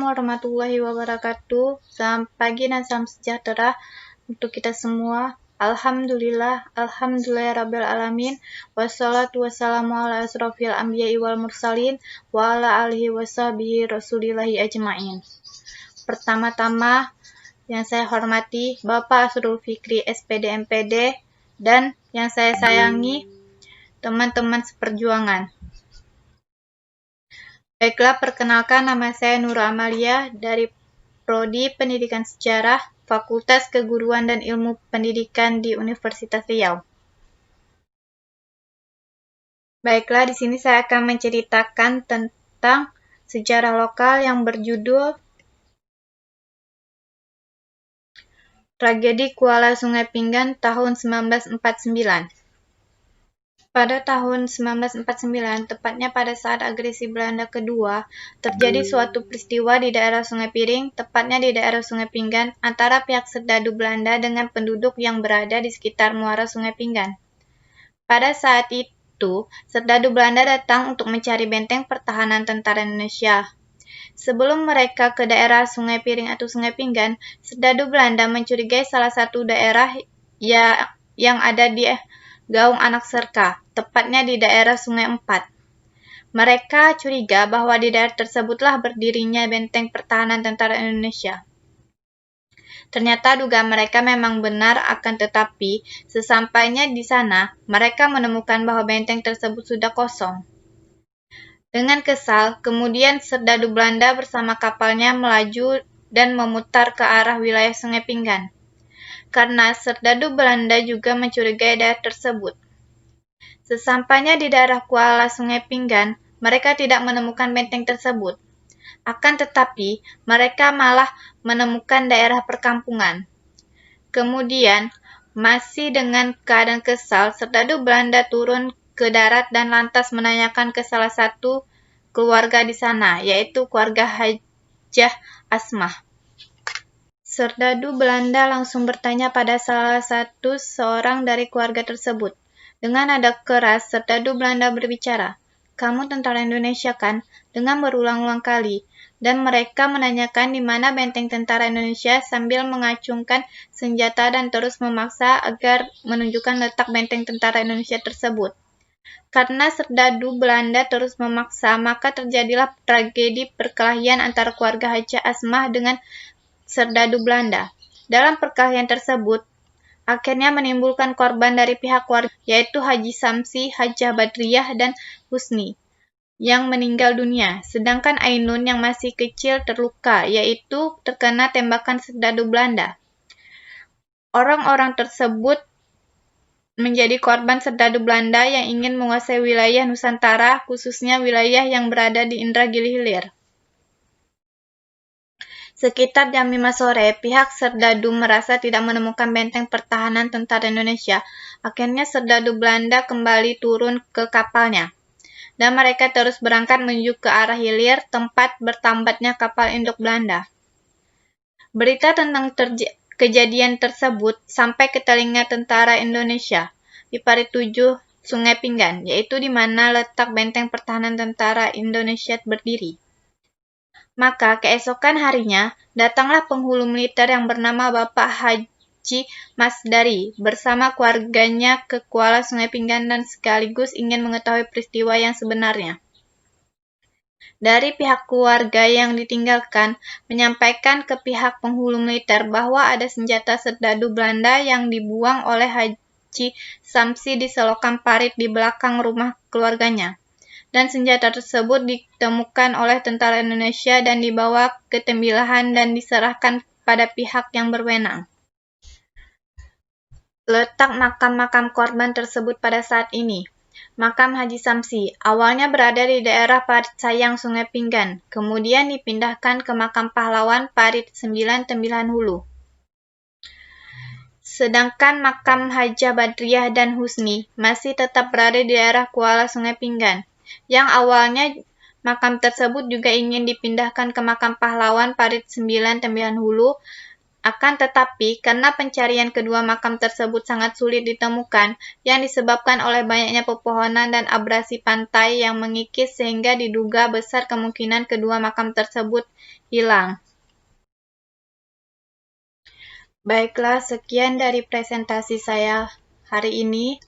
Assalamualaikum warahmatullahi wabarakatuh. Selamat pagi dan salam sejahtera untuk kita semua. Alhamdulillahirabbil alamin. Wassalatu wassalamu ala asrofil anbiya'i wal mursalin wa ala alihi washabihi rasulillahi ajma'in. Pertama-tama yang saya hormati Bapak Asrul Fikri SPD MPD dan yang saya sayangi teman-teman seperjuangan. Baiklah, perkenalkan, nama saya Nura Amalia dari Prodi Pendidikan Sejarah, Fakultas Keguruan dan Ilmu Pendidikan di Universitas Riau. Baiklah, di sini saya akan menceritakan tentang sejarah lokal yang berjudul Tragedi Kuala Sungai Pinggan tahun 1949. Pada tahun 1949, tepatnya pada saat agresi Belanda kedua, terjadi suatu peristiwa di daerah Sungai Piring, tepatnya di daerah Sungai Pinggan, antara pihak serdadu Belanda dengan penduduk yang berada di sekitar muara Sungai Pinggan. Pada saat itu, serdadu Belanda datang untuk mencari benteng pertahanan tentara Indonesia. Sebelum mereka ke daerah Sungai Piring atau Sungai Pinggan, serdadu Belanda mencurigai salah satu daerah yang ada di Gaung Anak Serka, tepatnya di daerah Sungai Empat. Mereka curiga bahwa di daerah tersebutlah berdirinya benteng pertahanan tentara Indonesia. Ternyata dugaan mereka memang benar, akan tetapi sesampainya di sana, mereka menemukan bahwa benteng tersebut sudah kosong. Dengan kesal, kemudian serdadu Belanda bersama kapalnya melaju dan memutar ke arah wilayah Sungai Pinggan. Karena serdadu Belanda juga mencurigai daerah tersebut. Sesampainya di daerah Kuala Sungai Pinggan, mereka tidak menemukan benteng tersebut. Akan tetapi, mereka malah menemukan daerah perkampungan. Kemudian, masih dengan keadaan kesal, serdadu Belanda turun ke darat dan lantas menanyakan ke salah satu keluarga di sana, yaitu keluarga Hajah Asmah. Serdadu Belanda langsung bertanya pada salah satu seorang dari keluarga tersebut. Dengan nada keras, serdadu Belanda berbicara, "Kamu tentara Indonesia kan?" dengan berulang-ulang kali. Dan mereka menanyakan di mana benteng tentara Indonesia sambil mengacungkan senjata dan terus memaksa agar menunjukkan letak benteng tentara Indonesia tersebut. Karena serdadu Belanda terus memaksa, maka terjadilah tragedi perkelahian antara keluarga Hajah Asmah dengan serdadu Belanda. Dalam perkelahian tersebut, akhirnya menimbulkan korban dari pihak keluarga, yaitu Haji Samsi, Hajah Badriah, dan Husni, yang meninggal dunia. Sedangkan Ainun yang masih kecil terluka, yaitu terkena tembakan serdadu Belanda. Orang-orang tersebut menjadi korban serdadu Belanda yang ingin menguasai wilayah Nusantara, khususnya wilayah yang berada di Indragiri Hilir. Sekitar jam 5 sore, pihak serdadu merasa tidak menemukan benteng pertahanan tentara Indonesia. Akhirnya serdadu Belanda kembali turun ke kapalnya. Dan mereka terus berangkat menuju ke arah Hilir, tempat bertambatnya kapal induk Belanda. Berita tentang kejadian tersebut sampai ke telinga tentara Indonesia di Parit 7 Sungai Pinggan, yaitu di mana letak benteng pertahanan tentara Indonesia berdiri. Maka keesokan harinya, datanglah penghulu militer yang bernama Bapak Haji Masdari bersama keluarganya ke Kuala Sungai Pinggan dan sekaligus ingin mengetahui peristiwa yang sebenarnya. Dari pihak keluarga yang ditinggalkan, menyampaikan ke pihak penghulu militer bahwa ada senjata serdadu Belanda yang dibuang oleh Haji Samsi di selokan parit di belakang rumah keluarganya. Dan senjata tersebut ditemukan oleh tentara Indonesia dan dibawa ke Tembilahan dan diserahkan pada pihak yang berwenang. Letak makam-makam korban tersebut pada saat ini. Makam Haji Samsi awalnya berada di daerah Parit Sayang Sungai Pinggan, kemudian dipindahkan ke makam pahlawan Parit 9 Tembilahan Hulu. Sedangkan makam Hajah Badriah dan Husni masih tetap berada di daerah Kuala Sungai Pinggan. Yang awalnya makam tersebut juga ingin dipindahkan ke makam pahlawan Parit 9 Tembilahan Hulu, Akan tetapi, karena pencarian kedua makam tersebut sangat sulit ditemukan, yang disebabkan oleh banyaknya pepohonan dan abrasi pantai yang mengikis sehingga diduga besar kemungkinan kedua makam tersebut hilang. Baiklah, sekian dari presentasi saya hari ini.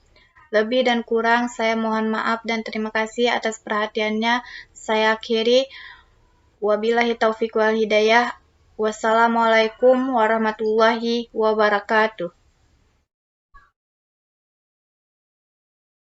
Lebih dan kurang saya mohon maaf dan terima kasih atas perhatiannya. Saya akhiri. Wabillahi taufiq wal hidayah. Wassalamualaikum warahmatullahi wabarakatuh.